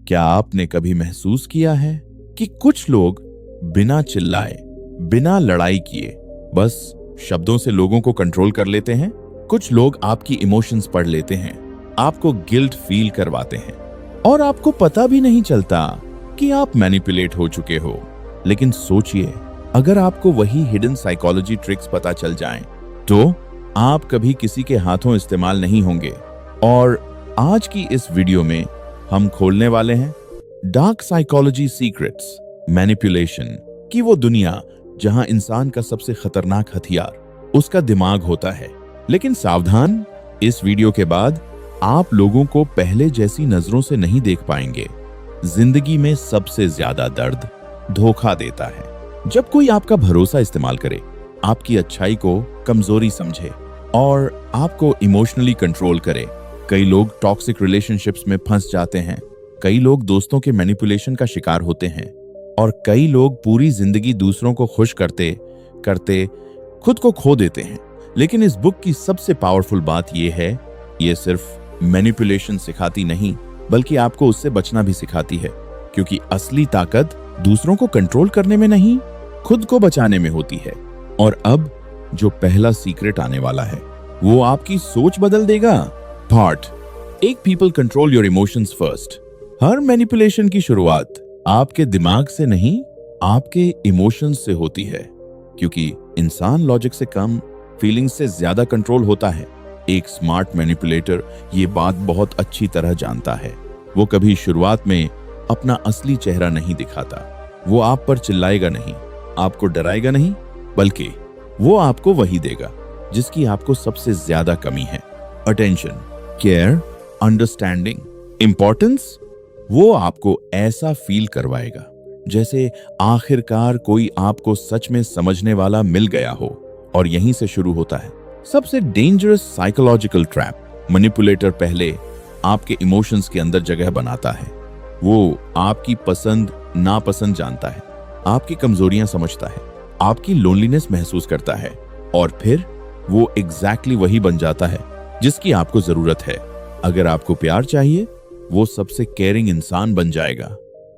क्या आपने कभी महसूस किया है कि कुछ लोग बिना चिल्लाए, बिना लड़ाई किए, बस शब्दों से लोगों को कंट्रोल कर लेते हैं? कुछ लोग आपकी इमोशंस पढ़ लेते हैं, आपको गिल्ट फील करवाते हैं और आपको पता भी नहीं चलता कि आप मैनिपुलेट हो चुके हो। लेकिन सोचिए, अगर आपको वही हिडन साइकोलॉजी ट्रिक्स पता चल जाएं, तो आप कभी किसी के हाथों इस्तेमाल नहीं होंगे। और आज की इस वीडियो में हम खोलने वाले हैं डार्क साइकोलॉजी सीक्रेट्स, मैनिपुलेशन की वो दुनिया जहां इंसान का सबसे खतरनाक हथियार उसका दिमाग होता है। लेकिन सावधान, इस वीडियो के बाद आप लोगों को पहले जैसी नजरों से नहीं देख पाएंगे। जिंदगी में सबसे ज्यादा दर्द धोखा देता है जब कोई आपका भरोसा इस्तेमाल करे, आपकी अच्छाई को कमजोरी समझे और आपको इमोशनली कंट्रोल करे। कई लोग टॉक्सिक रिलेशनशिप्स में फंस जाते हैं, कई लोग दोस्तों के मैनिपुलेशन का शिकार होते हैं और कई लोग पूरी जिंदगी दूसरों को खुश करते करते खुद को खो देते हैं। लेकिन इस बुक की सबसे पावरफुल बात यह है, ये सिर्फ मैनिपुलेशन सिखाती नहीं, बल्कि आपको उससे बचना भी सिखाती है, क्योंकि असली ताकत दूसरों को कंट्रोल करने में नहीं, खुद को बचाने में होती है। और अब जो पहला सीक्रेट आने वाला है, वो आपकी सोच बदल देगा। पार्ट एक, people control your emotions first. Her manipulation की शुरुआत आपके दिमाग से नहीं, आपके इमोशंस से होती है, क्योंकि इंसान लॉजिक से कम फीलिंग्स से ज्यादा कंट्रोल होता है। एक स्मार्ट मैनिपुलेटर ये बात बहुत अच्छी तरह जानता है। वो कभी शुरुआत में अपना असली चेहरा नहीं दिखाता। वो आप पर चिल्लाएगा नहीं, आपको डराएगा नहीं, बल्कि वो आपको वही देगा जिसकी आपको सबसे ज्यादा कमी है। Attention, care, understanding, importance. वो आपको ऐसा फील करवाएगा जैसे आखिरकार कोई आपको सच में समझने वाला मिल गया हो। और यहीं से शुरू होता है सबसे डेंजरस साइकोलॉजिकल ट्रैप। मैनिपुलेटर पहले आपके इमोशंस के अंदर जगह बनाता है। वो आपकी पसंद नापसंद जानता है, आपकी कमजोरियां समझता है, आपकी लोनलीनेस महसूस करता है और फिर वो एग्जैक्टली वही बन जाता है जिसकी आपको जरूरत है। अगर आपको प्यार चाहिए, वो सबसे केयरिंग इंसान बन जाएगा।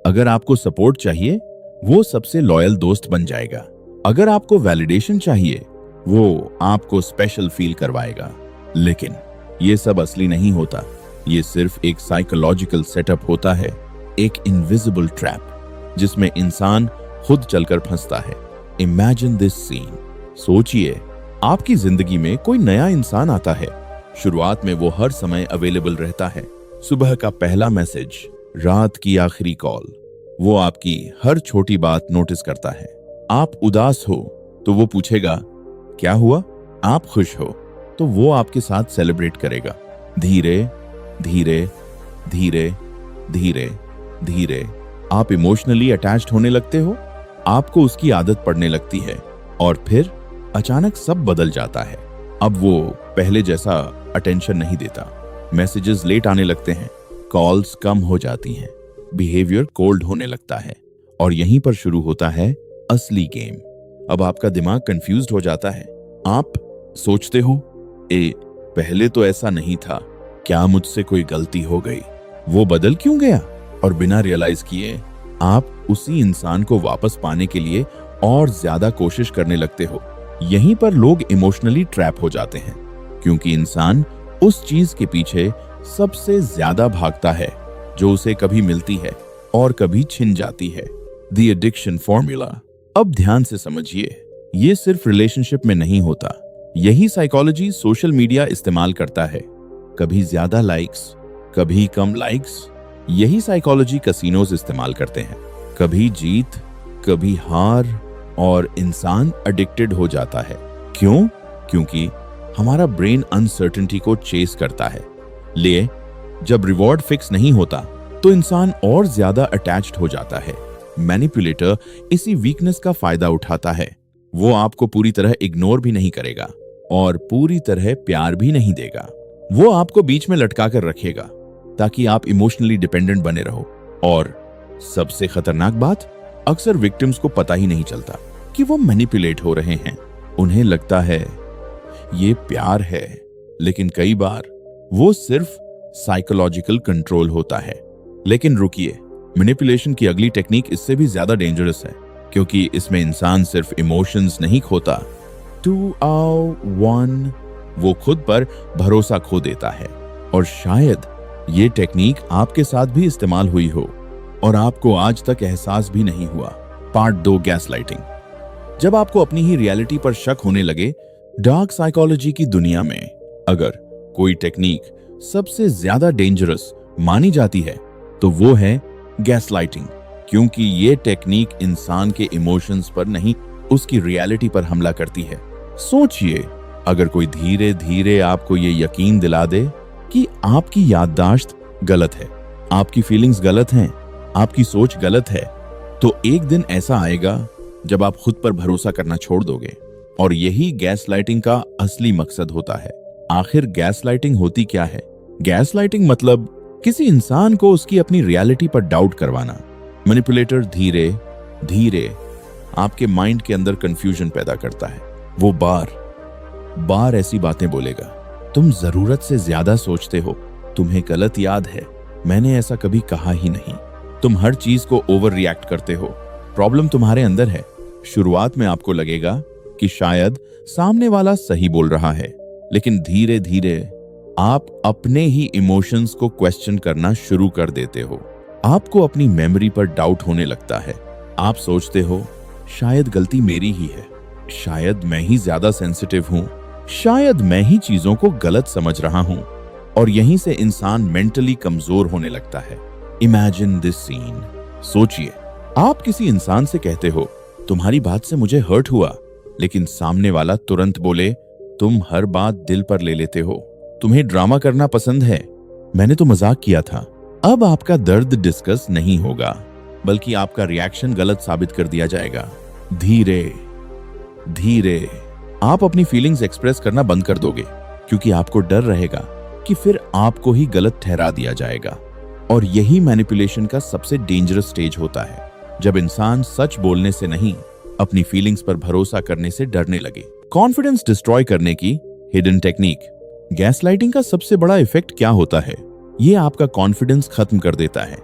अगर आपको सपोर्ट चाहिए, वो सबसे लॉयल दोस्त बन जाएगा। अगर आपको वैलिडेशन चाहिए, वो आपको स्पेशल फील करवाएगा। लेकिन ये सब असली नहीं होता। ये सिर्फ एक साइकोलॉजिकल सेटअप होता है, एक इनविजिबल ट्रैप जिसमें इंसान खुद चलकर फंसता है। Imagine this scene. सोचिए, आपकी जिंदगी में कोई नया इंसान आता है। शुरुआत में वो हर समय अवेलेबल रहता है। सुबह का पहला मैसेज, रात की आखिरी कॉल। वो आपकी हर छोटी बात नोटिस करता है। आप उदास हो तो वो पूछेगा क्या हुआ। आप खुश हो तो वो आपके साथ सेलिब्रेट करेगा। धीरे धीरे धीरे धीरे धीरे आप इमोशनली अटैच्ड होने लगते हो। आपको उसकी आदत पड़ने लगती है और फिर अचानक सब बदल जाता है। अब वो पहले जैसा अटेंशन नहीं देता, मैसेजेस लेट आने लगते हैं, कॉल्स कम हो जाती हैं, बिहेवियर कोल्ड होने लगता है और यहीं पर शुरू होता है असली गेम। अब आपका दिमाग कंफ्यूज्ड हो जाता है। आप सोचते हो, पहले तो ऐसा नहीं था, क्या मुझसे कोई गलती हो गई, वो बदल क्यों गया? और बिना रियलाइज किए आप उसी इंसान को वापस पाने के लिए और ज्यादा कोशिश करने लगते हो। यहीं पर लोग इमोशनली ट्रैप हो जाते हैं, क्योंकि इंसान उस चीज के पीछे सबसे ज्यादा भागता है जो उसे कभी मिलती है और कभी छिन जाती है। The addiction formula. अब ध्यान से समझिए, ये सिर्फ रिलेशनशिप में नहीं होता। यही साइकोलॉजी सोशल मीडिया इस्तेमाल करता है। कभी ज्यादा लाइक्स, कभी कम लाइक्स। यही साइकोलॉजी कैसीनोज इस्तेमाल करते हैं। कभी जीत, कभी हार, और इंसान एडिक्टेड हो जाता है। क्यों? क्योंकि हमारा ब्रेन अनसर्टेनिटी को चेस करता है। ले जब रिवॉर्ड फिक्स नहीं होता तो इंसान और ज्यादा अटैच्ड हो जाता है। मैनिपुलेटर इसी वीकनेस का फायदा उठाता है। वो आपको पूरी तरह इग्नोर भी नहीं करेगा और पूरी तरह प्यार भी नहीं देगा। वो आपको बीच में लटका कर रखेगा ताकि आप इमोशनली डिपेंडेंट बने रहो। और सबसे खतरनाक बात, अक्सर विक्टिम्स को पता ही नहीं चलता कि वो मैनिपुलेट हो रहे हैं। उन्हें लगता है ये प्यार है, लेकिन कई बार वो सिर्फ साइकोलॉजिकल कंट्रोल होता है। लेकिन रुकिए, मैनिपुलेशन की अगली टेक्निक इससे भी ज्यादा डेंजरस है, क्योंकि इसमें इंसान सिर्फ इमोशंस नहीं खोता, 2 वो खुद पर भरोसा खो देता है। और शायद ये टेक्निक आपके साथ भी इस्तेमाल हुई हो और आपको आज तक एहसास भी नहीं हुआ। Part 2, gaslighting. जब आपको अपनी ही रियलिटी पर शक होने लगे, डार्क साइकोलॉजी की दुनिया में अगर कोई टेक्निक सबसे ज्यादा डेंजरस मानी जाती है तो वो है गैसलाइटिंग, क्योंकि ये टेक्निक इंसान के इमोशंस पर नहीं, उसकी रियलिटी पर हमला करती है। सोचिए, अगर कोई धीरे धीरे आपको ये यकीन दिला दे कि आपकी याददाश्त गलत है, आपकी फीलिंग्स गलत हैं, आपकी सोच गलत है, तो एक दिन ऐसा आएगा जब आप खुद पर भरोसा करना छोड़ दोगे। और यही गैसलाइटिंग का असली मकसद होता है। आखिर गैसलाइटिंग होती क्या है? गैसलाइटिंग मतलब किसी इंसान को उसकी अपनी रियलिटी पर डाउट करवाना। मैनिपुलेटर धीरे धीरे आपके माइंड के अंदर कंफ्यूजन पैदा करता है। वो बार बार ऐसी बातें बोलेगा, तुम जरूरत से ज्यादा सोचते हो, तुम्हें गलत याद है, मैंने ऐसा कभी कहा ही नहीं, तुम हर चीज को ओवर रिएक्ट करते हो, प्रॉब्लम तुम्हारे अंदर है। शुरुआत में आपको लगेगा कि शायद सामने वाला सही बोल रहा है, लेकिन धीरे धीरे आप अपने ही इमोशंस को क्वेश्चन करना शुरू कर देते हो। आपको अपनी मेमोरी पर डाउट होने लगता है। आप सोचते हो शायद गलती मेरी ही है, शायद मैं ही ज्यादा सेंसिटिव हूं, शायद मैं ही चीजों को गलत समझ रहा हूं। और यहीं से इंसान मेंटली कमजोर होने लगता है। Imagine this scene. सोचिए, आप किसी इंसान से कहते हो तुम्हारी बात से मुझे हर्ट हुआ, लेकिन सामने वाला तुरंत बोले तुम हर बात दिल पर ले लेते हो, तुम्हें ड्रामा करना पसंद है, मैंने तो मजाक किया था। अब आपका दर्द डिस्कस नहीं होगा, बल्कि आपका रिएक्शन गलत साबित कर दिया जाएगा। धीरे धीरे आप अपनी फीलिंग्स एक्सप्रेस करना बंद कर दोगे, क्योंकि आपको डर रहेगा कि फिर आपको ही गलत ठहरा दिया जाएगा। और यही मैनिपुलेशन का सबसे डेंजरस स्टेज होता है, जब इंसान सच बोलने से नहीं, अपनी फीलिंग्स पर भरोसा करने से डरने लगे। कॉन्फिडेंस डिस्ट्रॉय करने की हिडन टेक्निक। गैसलाइटिंग का सबसे बड़ा इफेक्ट क्या होता है? ये आपका कॉन्फिडेंस खत्म कर देता है।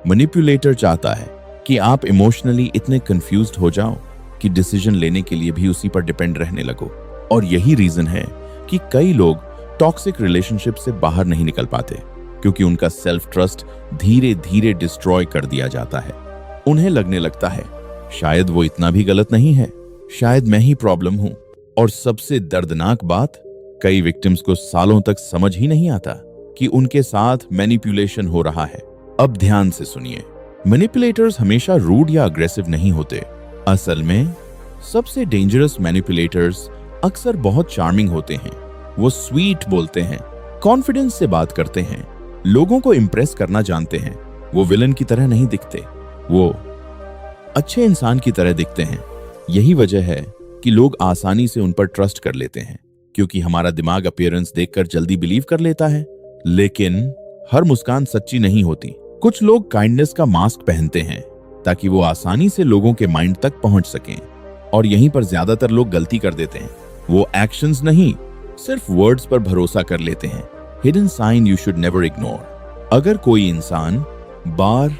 मैनिपुलेटर चाहता है कि आप इमोशनली इतने कंफ्यूज्ड हो जाओ कि डिसीजन लेने के लिए भी उसी पर डिपेंड रहने लगो। और यही रीजन है कि कई लोग टॉक्सिक रिलेशनशिप से बाहर नहीं निकल पाते, क्योंकि उनका सेल्फ ट्रस्ट धीरे धीरे डिस्ट्रॉय कर दिया जाता है। उन्हें लगने लगता है शायद वो इतना भी गलत नहीं है, शायद मैं ही प्रॉब्लम हूं। और सबसे दर्दनाक बात, कई विक्टिम्स को सालों तक समझ ही नहीं आता कि उनके साथ मैनिपुलेशन हो रहा है। अब ध्यान से सुनिए, मैनिपुलेटर्स हमेशा रूड या अग्रेसिव नहीं होते। असल में सबसे डेंजरस मैनिपुलेटर्स अक्सर बहुत चार्मिंग होते हैं। वो स्वीट बोलते हैं, कॉन्फिडेंस से बात करते हैं, लोगों को इंप्रेस करना जानते हैं। वो विलन की तरह नहीं दिखते, वो अच्छे इंसान की तरह दिखते हैं। यही वजह है कि लोग आसानी से उन पर ट्रस्ट कर लेते हैं, क्योंकि हमारा दिमाग अपीयरेंस देखकर जल्दी बिलीव कर लेता है। लेकिन हर मुस्कान सच्ची नहीं होती। कुछ लोग काइंडनेस का मास्क पहनते हैं ताकि वो आसानी से लोगों के माइंड तक पहुंच सकें। और यहीं पर ज्यादातर लोग गलती कर देते हैं। वो एक्शंस नहीं, सिर्फ वर्ड्स पर भरोसा कर लेते हैं। Hidden sign you should never ignore. अगर कोई इंसान बार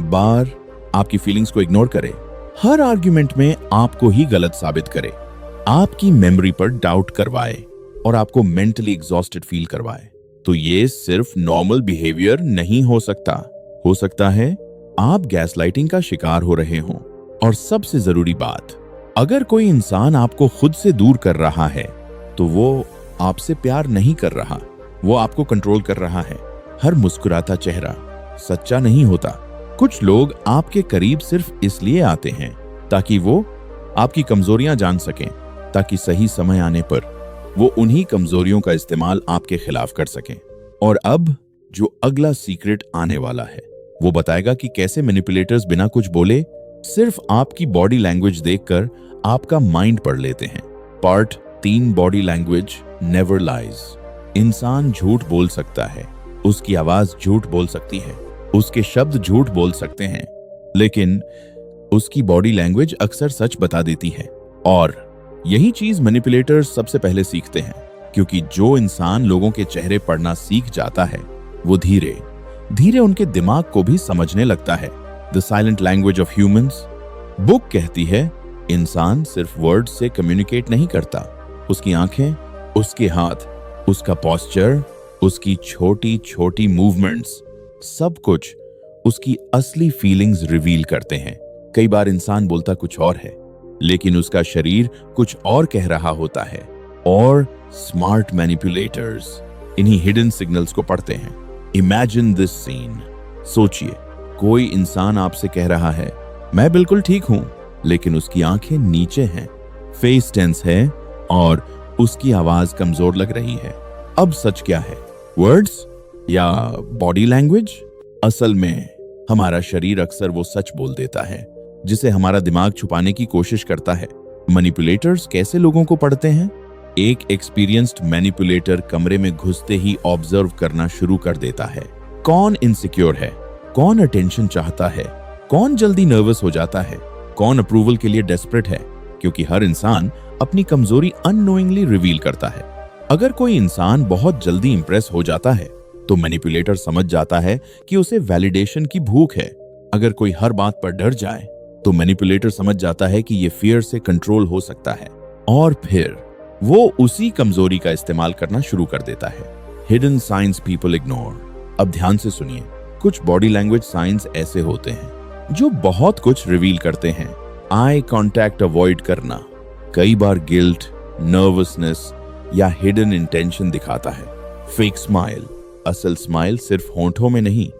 बार आपकी फीलिंग्स को इग्नोर करे, हर आर्ग्यूमेंट में आपको ही गलत साबित करे, आपकी मेमोरी पर डाउट करवाए और आपको मेंटली एग्जॉस्टेड फील करवाए, तो ये सिर्फ नॉर्मल बिहेवियर नहीं हो सकता। हो सकता है आप गैसलाइटिंग का शिकार हो रहे हों। और सबसे जरूरी बात, अगर कोई इंसान आपको खुद से दूर कर रहा है तो वो आपसे प्यार नहीं कर रहा, वो आपको कंट्रोल कर रहा है। हर मुस्कुराता चेहरा सच्चा नहीं होता। कुछ लोग आपके करीब सिर्फ इसलिए आते हैं ताकि वो आपकी कमजोरियां जान सकें, ताकि सही समय आने पर वो उन्हीं कमजोरियों का इस्तेमाल आपके खिलाफ कर सकें। और अब जो अगला सीक्रेट आने वाला है, वो बताएगा कि कैसे मैनिपुलेटर्स बिना कुछ बोले सिर्फ आपकी बॉडी लैंग्वेज देखकर आपका माइंड पढ़ लेते हैं। Part 3, body language never lies. इंसान झूठ बोल सकता है, उसकी आवाज झूठ बोल सकती है, उसके शब्द झूठ बोल सकते हैं, लेकिन उसकी बॉडी लैंग्वेज अक्सर सच बता देती है। और यही चीज मैनिपुलेटर्स सबसे पहले सीखते हैं, क्योंकि जो इंसान लोगों के चेहरे पढ़ना सीख जाता है वो धीरे धीरे उनके दिमाग को भी समझने लगता है। The silent language of humans. Book कहती है इंसान सिर्फ वर्ड्स से कम्युनिकेट नहीं करता, उसकी आंखें, उसके हाथ, उसका पोस्चर, उसकी छोटी छोटी मूवमेंट्स, सब कुछ उसकी असली फीलिंग्स रिवील करते हैं। कई बार इंसान बोलता कुछ और है, लेकिन उसका शरीर कुछ और कह रहा होता है। और स्मार्ट मैनिपुलेटर्स इन्हीं हिडन सिग्नल्स को पढ़ते हैं। Imagine this scene. सोचिए, कोई इंसान आपसे कह रहा है मैं बिल्कुल ठीक हूं, लेकिन उसकी आंखें नीचे हैं, फेस टेंस है और उसकी आवाज कमजोर लग रही है। अब सच क्या है, वर्ड्स या बॉडी लैंग्वेज? असल में हमारा शरीर अक्सर वो सच बोल देता है जिसे हमारा दिमाग छुपाने की कोशिश करता है। मैनिपुलेटर्स कैसे लोगों को पढ़ते हैं? एक एक्सपीरियंस्ड मैनिपुलेटर कमरे में घुसते ही ऑब्जर्व करना शुरू कर देता है। कौन इनसिक्योर है, कौन अटेंशन चाहता है, कौन जल्दी नर्वस हो जाता है, कौन अप्रूवल के लिए डेस्परेट है, क्योंकि हर इंसान अपनी कमजोरी अननोइंगली रिवील करता है। अगर कोई इंसान बहुत जल्दी इंप्रेस हो जाता है तो मैनिपुलेटर समझ जाता है कि उसे वैलिडेशन की भूख है। अगर कोई हर बात पर डर जाए तो मैनिपुलेटर समझ जाता है कि ये फियर से कंट्रोल हो सकता है, और फिर वो उसी कमजोरी का इस्तेमाल करना शुरू कर देता है। Hidden science people ignore. अब ध्यान से सुनिए, कुछ बॉडी लैंग्वेज साइंस ऐसे होते हैं जो बहुत कुछ रिवील करते हैं। आई कांटेक्ट अवॉइड करना कई बार गिल्ट, नर्वसनेस या हिडन इंटेंशन दिखाता है। फेक स्माइल, असल स्माइल सिर्फ होंठों में नहीं,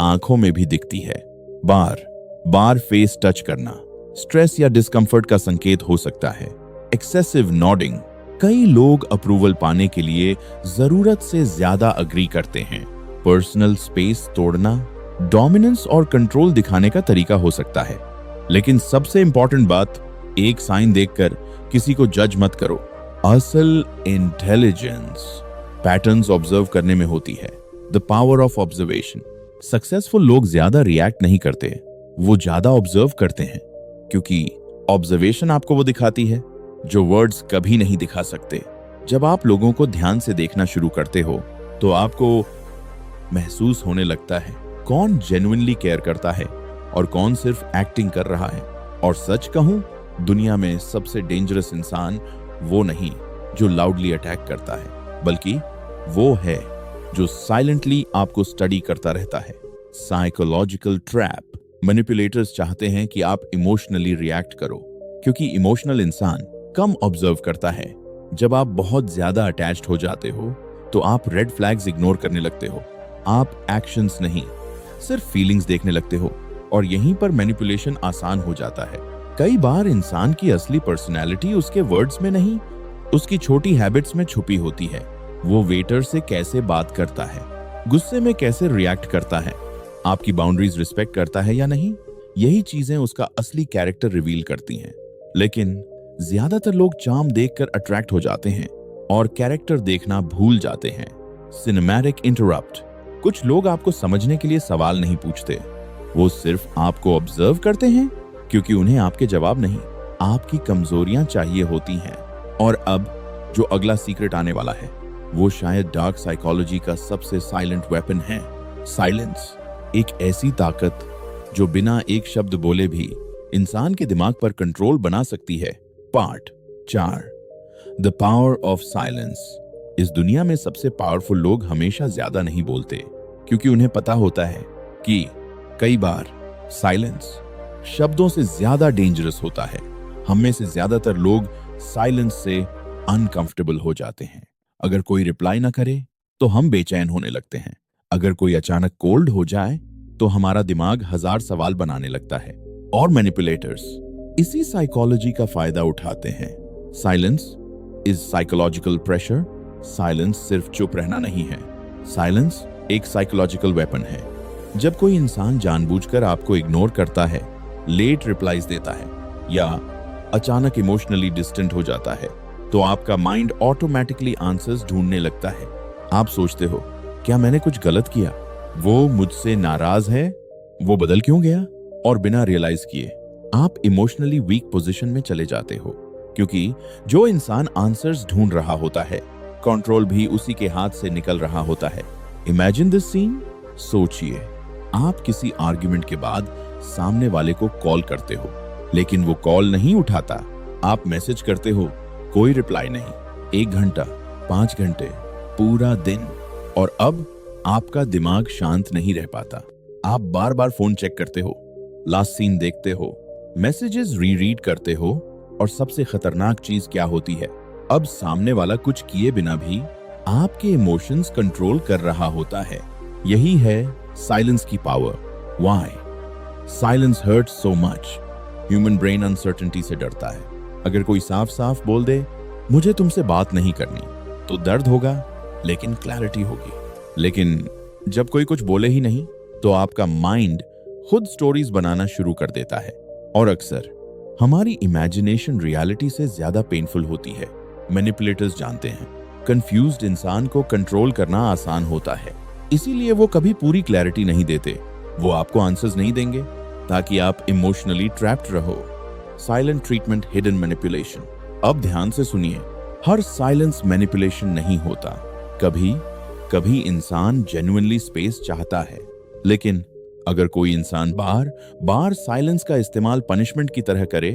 आंखों में भी दिखती है। बार बार फेस टच करना स्ट्रेस या डिस्कंफर्ट का संकेत हो सकता है। एक्सेसिव नॉडिंग, कई लोग अप्रूवल पाने के लिए जरूरत से ज्यादा अग्री करते हैं। पर्सनल स्पेस तोड़ना डोमिनेंस और कंट्रोल दिखाने का तरीका हो सकता है। लेकिन सबसे इंपॉर्टेंट बात, एक साइन देखकर किसी को जज मत करो। असल इंटेलिजेंस पैटर्न्स ऑब्जर्व करने में होती है। The power of observation. Successful लोग ज्यादा रिएक्ट नहीं करते, वो ज्यादा ऑब्जर्व करते हैं, क्योंकि ऑब्जर्वेशन आपको वो दिखाती है जो वर्ड्स कभी नहीं दिखा सकते। जब आप लोगों को ध्यान से देखना शुरू करते हो तो आपको महसूस होने लगता है कौन जेन्युइनली केयर करता है और कौन सिर्फ एक्टिंग कर रहा है। और सच कहूं, दुनिया में सबसे डेंजरस इंसान वो नहीं जो लाउडली अटैक करता है, बल्कि वो है जो साइलेंटली आपको स्टडी करता रहता है। Psychological trap. मैनिपुलेटर्स चाहते हैं कि आप इमोशनली रिएक्ट करो, क्योंकि इमोशनल इंसान कम ऑब्जर्व करता है। जब आप बहुत ज्यादा अटैच्ड हो जाते हो तो आप रेड फ्लैग्स इग्नोर करने लगते हो। आप एक्शंस नहीं, सिर्फ फीलिंग्स देखने लगते हो, और यहीं पर मैनिपुलेशन आसान हो जाता है। कई बार इंसान की असली पर्सनैलिटी उसके वर्ड्स में नहीं, उसकी छोटी हैबिट्स में छुपी होती है। वो वेटर से कैसे बात करता है, गुस्से में कैसे रिएक्ट करता है, आपकी बाउंड्रीज रिस्पेक्ट करता है या नहीं, यही चीजें उसका असली कैरेक्टर रिवील करती हैं। लेकिन ज्यादातर लोग चार्म देखकर अट्रैक्ट हो जाते हैं और कैरेक्टर देखना भूल जाते हैं। Cinematic interrupt. कुछ लोग आपको समझने के लिए सवाल नहीं पूछते, वो सिर्फ आपको ऑब्जर्व करते हैं, क्योंकि उन्हें आपके जवाब नहीं, आपकी कमजोरियां चाहिए होती हैं। और अब जो अगला सीक्रेट आने वाला है वो शायद डार्क साइकोलॉजी का सबसे साइलेंट वेपन है। साइलेंस, एक ऐसी ताकत जो बिना एक शब्द बोले भी इंसान के दिमाग पर कंट्रोल बना सकती है। Part 4, the power of silence. इस दुनिया में सबसे पावरफुल लोग हमेशा ज्यादा नहीं बोलते, क्योंकि उन्हें पता होता है कि कई बार साइलेंस शब्दों से ज्यादा डेंजरस होता है। हम में से ज्यादातर लोग साइलेंस से अनकंफर्टेबल हो जाते हैं। अगर कोई रिप्लाई ना करे तो हम बेचैन होने लगते हैं। अगर कोई अचानक कोल्ड हो जाए तो हमारा दिमाग हजार सवाल बनाने लगता है। और मैनिपुलेटर्स इसी साइकोलॉजी का फायदा उठाते हैं। Silence is psychological pressure. Silence सिर्फ चुप रहना नहीं है, साइलेंस एक साइकोलॉजिकल वेपन है। जब कोई इंसान जानबूझकर आपको इग्नोर करता है, लेट रिप्लाईज देता है या अचानक इमोशनली डिस्टेंट हो जाता है, तो आपका माइंड ऑटोमेटिकली आंसर्स ढूंढने लगता है। आप सोचते हो, क्या मैंने कुछ गलत किया? वो मुझसे नाराज है? वो बदल क्यों गया? और बिना रियलाइज किए आप इमोशनली वीक पोजीशन में चले जाते हो, क्योंकि जो इंसान आंसर्स ढूंढ रहा होता है, कंट्रोल भी उसी के हाथ से निकल रहा होता है। Imagine this scene. सोचिए, आप किसी आर्ग्यूमेंट के बाद सामने वाले को कॉल करते हो, लेकिन वो कॉल नहीं उठाता। आप मैसेज करते हो, कोई रिप्लाई नहीं। 1 घंटा, 5 घंटे, पूरा दिन। और अब आपका दिमाग शांत नहीं रह पाता। आप बार बार फोन चेक करते हो, लास्ट सीन देखते हो, मैसेजेस रीरीड करते हो, और सबसे खतरनाक चीज क्या होती है, अब सामने वाला कुछ किए बिना भी आपके इमोशंस कंट्रोल कर रहा होता है। यही है साइलेंस की power. Why silence hurts so much? Human brain uncertainty से डरता है। अगर कोई साफ साफ बोल दे, मुझे तुमसे बात नहीं करनी, तो दर्द होगा, लेकिन क्लैरिटी होगी। लेकिन जब कोई कुछ बोले ही नहीं, तो आपका माइंड खुद स्टोरीज बनाना शुरू कर देता है। और अक्सर हमारी इमेजिनेशन रियलिटी से ज्यादा पेनफुल होती है। मैनिपुलेटर्स जानते हैं, कंफ्यूज्ड इंसान को कंट्रोल करना आसान होता है, इसीलिए वो कभी पूरी क्लैरिटी नहीं देते। वो आपको आंसर्स नहीं देंगे ताकि आप इमोशनली ट्रैप्ड रहो। Silent treatment, hidden manipulation. अब ध्यान से सुनिए, हर साइलेंस मैनिपुलेशन नहीं होता। कभी कभी इंसान जेन्युइनली स्पेस चाहता है, लेकिन अगर कोई इंसान बार बार साइलेंस का इस्तेमाल पनिशमेंट की तरह करे,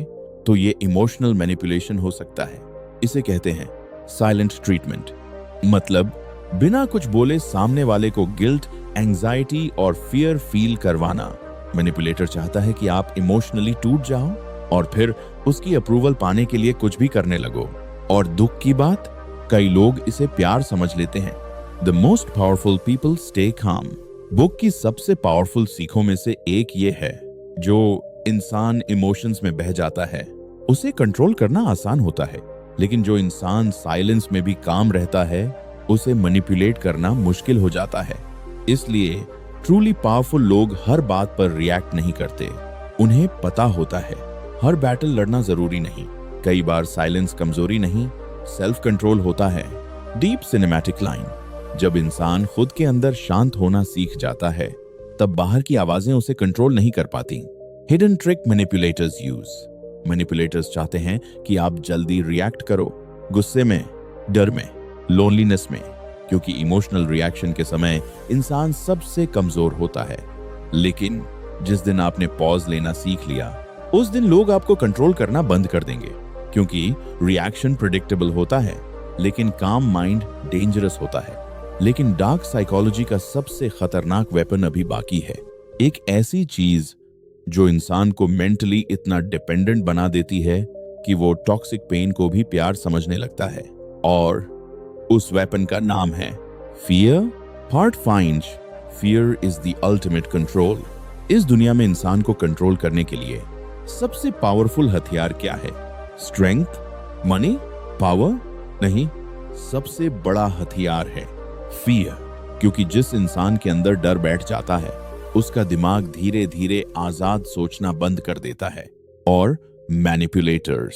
तो ये इमोशनल मैनिपुलेशन हो सकता है। इसे कहते हैं साइलेंट ट्रीटमेंट। मतलब बिना कुछ बोले सामने वाले को गिल्ट, एंजाइटी और फियर फील करवाना। मैनिपुलेटर चाहता है कि आप इमोशनली टूट जाओ और फिर उसकी अप्रूवल पाने के लिए कुछ भी करने लगो। और दुख की बात, कई लोग इसे प्यार समझ लेते हैं। The most powerful people stay calm. Book की सबसे पावरफुल सीखों में से एक ये है, जो इंसान इमोशंस में बह जाता है उसे कंट्रोल करना आसान होता है, लेकिन जो इंसान साइलेंस में भी काम रहता है उसे मैनिपुलेट करना मुश्किल हो जाता है। इसलिए ट्रूली पावरफुल लोग हर बात पर रिएक्ट नहीं करते। उन्हें पता होता है हर बैटल लड़ना जरूरी नहीं। कई बार साइलेंस कमजोरी नहीं, सेल्फ कंट्रोल होता है। Deep cinematic line. जब इंसान खुद के अंदर शांत होना सीख जाता है, तब बाहर की आवाजें उसे कंट्रोल नहीं कर पाती। Hidden trick manipulators use. Manipulators चाहते हैं कि आप जल्दी रिएक्ट करो, गुस्से में, डर में, लोनलीनेस में, क्योंकि इमोशनल रिएक्शन के समय इंसान सबसे कमजोर होता है। लेकिन जिस दिन आपने पॉज लेना सीख लिया, उस दिन लोग आपको कंट्रोल करना बंद कर देंगे, क्योंकि रिएक्शन प्रेडिक्टेबल होता है, लेकिन काम माइंड डेंजरस होता है। लेकिन डार्क साइकोलॉजी का सबसे खतरनाक वेपन अभी बाकी है। एक ऐसी चीज जो इंसान को मेंटली इतना डिपेंडेंट बना देती है कि वो टॉक्सिक पेन को भी प्यार समझने लगता है। और उस वेपन का नाम है fear. Part 5, fear is the ultimate control. इस दुनिया में इंसान को कंट्रोल करने के लिए सबसे पावरफुल हथियार क्या है? Strength, money, power? नहीं, सबसे बड़ा हथियार है फियर। क्योंकि जिस इंसान के अंदर डर बैठ जाता है, उसका दिमाग धीरे धीरे आजाद सोचना बंद कर देता है। और मैनिपुलेटर्स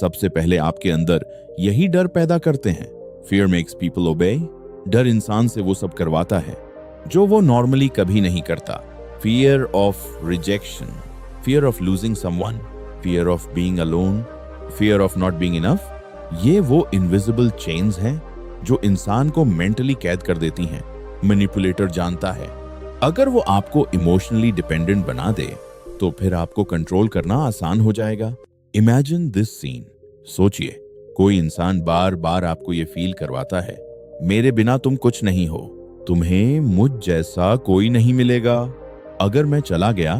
सबसे पहले आपके अंदर यही डर पैदा करते हैं। फियर मेक्स पीपल ओबे। डर इंसान से वो सब करवाता है जो वो नॉर्मली कभी नहीं करता। Fear of rejection, fear of losing someone, fear of being alone, fear of not being enough. ये वो इनविजिबल चेन्स हैं जो इंसान को मेंटली कैद कर देती हैं। मैनिपुलेटर जानता है अगर वो आपको इमोशनली डिपेंडेंट बना दे, तो फिर आपको कंट्रोल करना आसान हो जाएगा। Imagine this scene. सोचिए, कोई इंसान बार बार आपको ये फील करवाता है, मेरे बिना तुम कुछ नहीं हो, तुम्हें मुझ जैसा कोई नहीं मिलेगा, अगर मैं चला गया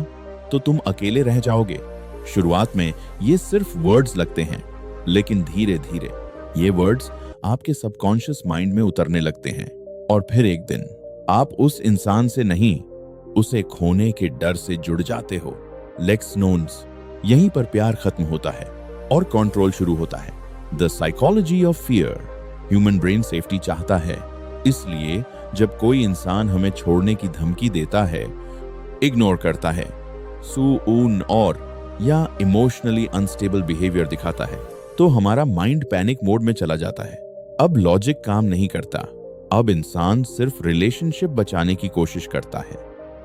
तो तुम अकेले रह जाओगे। शुरुआत में ये सिर्फ वर्ड्स लगते हैं, लेकिन धीरे धीरे ये वर्ड्स आपके सबकॉन्शियस माइंड में उतरने लगते हैं। और फिर एक दिन आप उस इंसान से नहीं, उसे खोने के डर से जुड़ जाते हो। लेक्स नोन्स। यहीं पर प्यार खत्म होता है और कंट्रोल शुरू होता है। The psychology of fear. Human brain safety चाहता है, इसलिए जब कोई इंसान हमें छोड़ने की धमकी देता है, इग्नोर करता है, सुऊन और या इमोशनली अनस्टेबल बिहेवियर दिखाता है, तो हमारा माइंड पैनिक मोड में चला जाता है। अब लॉजिक काम नहीं करता। अब इंसान सिर्फ रिलेशनशिप बचाने की कोशिश करता है,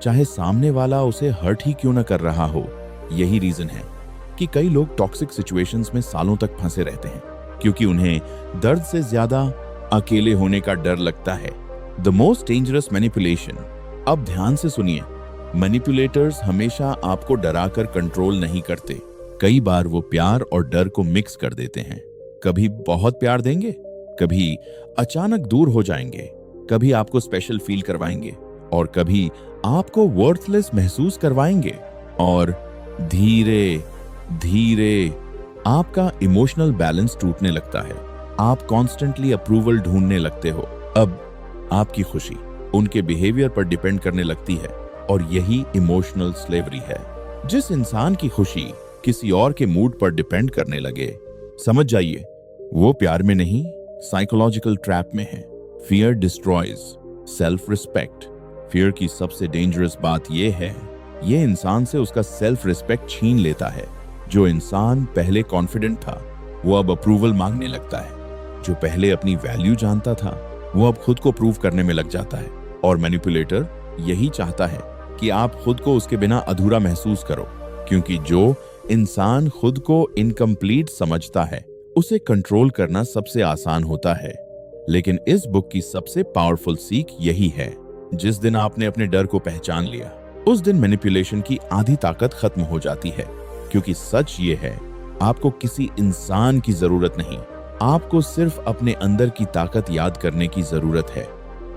चाहे सामने वाला उसे हर्ट ही क्यों न कर रहा हो। यही रीजन है कि कई लोग टॉक्सिक सिचुएशंस में सालों तक फंसे रहते हैं, क्योंकि उन्हें दर्द से ज्यादा अकेले होने का डर लगता है। द मोस्ट डेंजरस मैनिपुलेशन, अब ध्यान से सुनिए, मैनिपुलेटर्स हमेशा आपको डराकर कंट्रोल नहीं करते। कई बार वो प्यार और डर को मिक्स कर देते हैं। कभी बहुत प्यार देंगे, कभी अचानक दूर हो जाएंगे, कभी आपको स्पेशल फील करवाएंगे और कभी आपको वर्थलेस महसूस करवाएंगे। और धीरे धीरे आपका इमोशनल बैलेंस टूटने लगता है। आप कॉन्स्टेंटली अप्रूवल ढूंढने लगते हो। अब आपकी खुशी उनके बिहेवियर पर डिपेंड करने लगती है और यही इमोशनल स्लेवरी है। जिस इंसान की खुशी किसी और के मूड पर डिपेंड करने लगे, समझ जाइए वो प्यार में नहीं, साइकोलॉजिकल ट्रैप में है। Fear destroys self respect. Fear की सबसे डेंजरस बात यह है, ये इंसान से उसका सेल्फ रिस्पेक्ट छीन लेता है। जो इंसान पहले कॉन्फिडेंट था, वो अब अप्रूवल मांगने लगता है। जो पहले अपनी वैल्यू जानता था, वो अब खुद को प्रूव करने में लग जाता है। और मैनिपुलेटर यही चाहता है कि आप खुद को उसके बिना अधूरा महसूस करो, क्योंकि जो इंसान खुद को इनकम्प्लीट समझता है, उसे कंट्रोल करना सबसे आसान होता है। लेकिन इस बुक की सबसे पावरफुल सीख यही है, जिस दिन आपने अपने डर को पहचान लिया, उस दिन मैनिपुलेशन की आधी ताकत खत्म हो जाती है। क्योंकि सच ये है, आपको किसी इंसान की जरूरत नहीं, आपको सिर्फ अपने अंदर की ताकत याद करने की जरूरत है।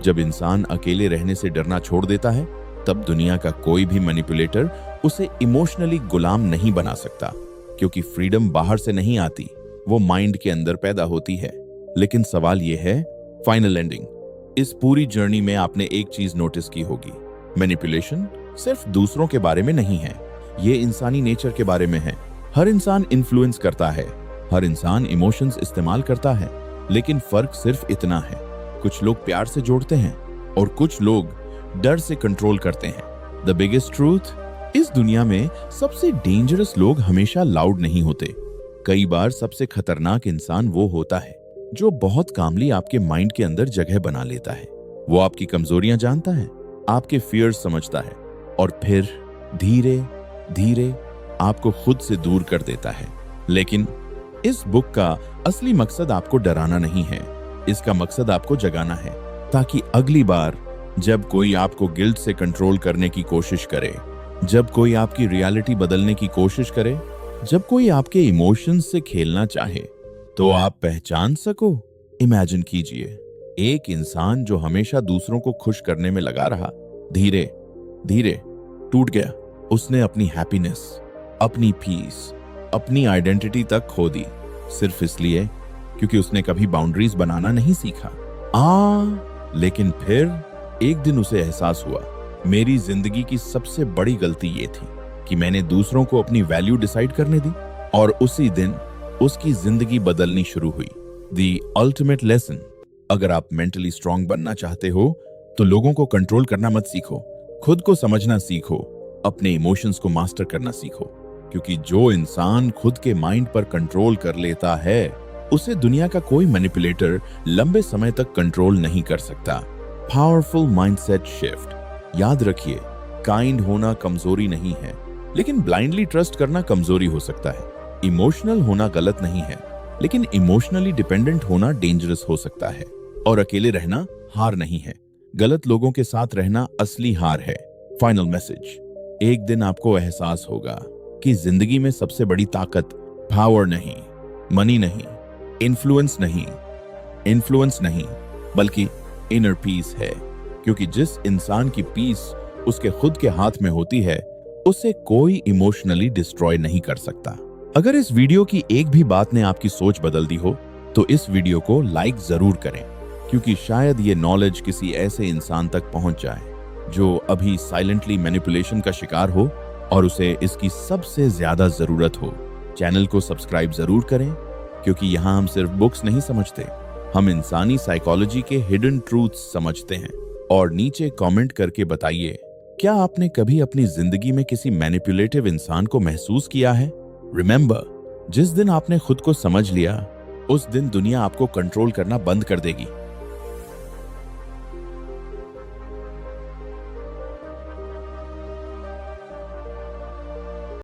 जब इंसान अकेले रहने से डरना छोड़ देता है, तब दुनिया का कोई भी मैनिपुलेटर उसे इमोशनली गुलाम नहीं बना सकता। क्योंकि फ्रीडम बाहर से नहीं आती, वो माइंड के अंदर पैदा होती है। लेकिन सवाल यह है, फाइनल एंडिंग। इस पूरी जर्नी में आपने एक चीज नोटिस की होगी, मैनिपुलेशन सिर्फ दूसरों के बारे में नहीं है, ये इंसानी नेचर के बारे में है। हर इंसान इन्फ्लुएंस करता है, हर इंसान इमोशंस इस्तेमाल करता है, लेकिन फर्क सिर्फ इतना है, कुछ लोग प्यार से जोड़ते हैं और कुछ लोग डर से कंट्रोल करते हैं। द बिगेस्ट ट्रूथ, इस दुनिया में सबसे डेंजरस लोग हमेशा लाउड नहीं होते। कई बार सबसे खतरनाक इंसान वो होता है जो बहुत कामली आपके माइंड के अंदर जगह बना लेता है। वो आपकी कमजोरियां जानता है, आपके फियर्स समझता है और फिर धीरे धीरे आपको खुद से दूर कर देता है। लेकिन इस बुक का असली मकसद आपको डराना नहीं है, इसका मकसद आपको जगाना है, ताकि अगली बार जब कोई आपको गिल्ट से कंट्रोल करने की कोशिश करे, जब कोई आपकी रियलिटी बदलने की कोशिश करे, जब कोई आपके इमोशंस से खेलना चाहे, तो आप पहचान सको। इमेजिन कीजिए, एक इंसान जो हमेशा दूसरों को खुश करने में लगा रहा, धीरे धीरे टूट गया। उसने अपनी हैप्पीनेस, अपनी पीस, अपनी आइडेंटिटी तक खो दी, सिर्फ इसलिए क्योंकि उसने कभी बाउंड्रीज बनाना नहीं सीखा। लेकिन फिर एक दिन उसे एहसास हुआ, मेरी जिंदगी की सबसे बड़ी गलती ये थी कि मैंने दूसरों को अपनी वैल्यू डिसाइड करने दी। और उसी दिन उसकी जिंदगी बदलनी शुरू हुई। द अल्टीमेट लेसन, अगर आप मेंटली स्ट्रांग बनना चाहते हो तो लोगों को कंट्रोल करना मत सीखो, खुद को समझना सीखो, अपने इमोशंस को मास्टर करना सीखो। क्योंकि जो इंसान खुद के माइंड पर कंट्रोल कर लेता है, उसे दुनिया का कोई मैनिपुलेटर लंबे समय तक कंट्रोल नहीं कर सकता। Powerful mindset shift. याद रखिए, काइंड होना कमजोरी नहीं है, लेकिन ब्लाइंडली ट्रस्ट करना कमजोरी हो सकता है। इमोशनल होना गलत नहीं है, लेकिन इमोशनली डिपेंडेंट होना डेंजरस हो सकता है। और अकेले रहना हार नहीं है, गलत लोगों के साथ रहना असली हार है। फाइनल मैसेज, एक दिन आपको एहसास होगा कि जिंदगी में सबसे बड़ी ताकत पावर नहीं, मनी नहीं, इन्फ्लुएंस नहीं, बल्कि इनर पीस है। क्योंकि जिस इंसान की पीस उसके खुद के हाथ में होती है, उसे कोई इमोशनली डिस्ट्रॉय नहीं कर सकता। अगर इस वीडियो की एक भी बात ने आपकी सोच बदल दी हो, तो इस वीडियो को लाइक जरूर करें, क्योंकि शायद ये नॉलेज किसी ऐसे इंसान तक पहुंच जाए जो अभी साइलेंटली मैनिपुलेशन का शिकार हो और उसे इसकी सबसे ज्यादा जरूरत हो। चैनल को सब्सक्राइब जरूर करें, क्योंकि यहाँ हम सिर्फ बुक्स नहीं समझते, हम इंसानी साइकोलॉजी के हिडन ट्रूथ्स समझते हैं। और नीचे कमेंट करके बताइए, क्या आपने कभी अपनी जिंदगी में किसी मैनिपुलेटिव इंसान को महसूस किया है? रिमेंबर, जिस दिन आपने खुद को समझ लिया, उस दिन दुनिया आपको कंट्रोल करना बंद कर देगी।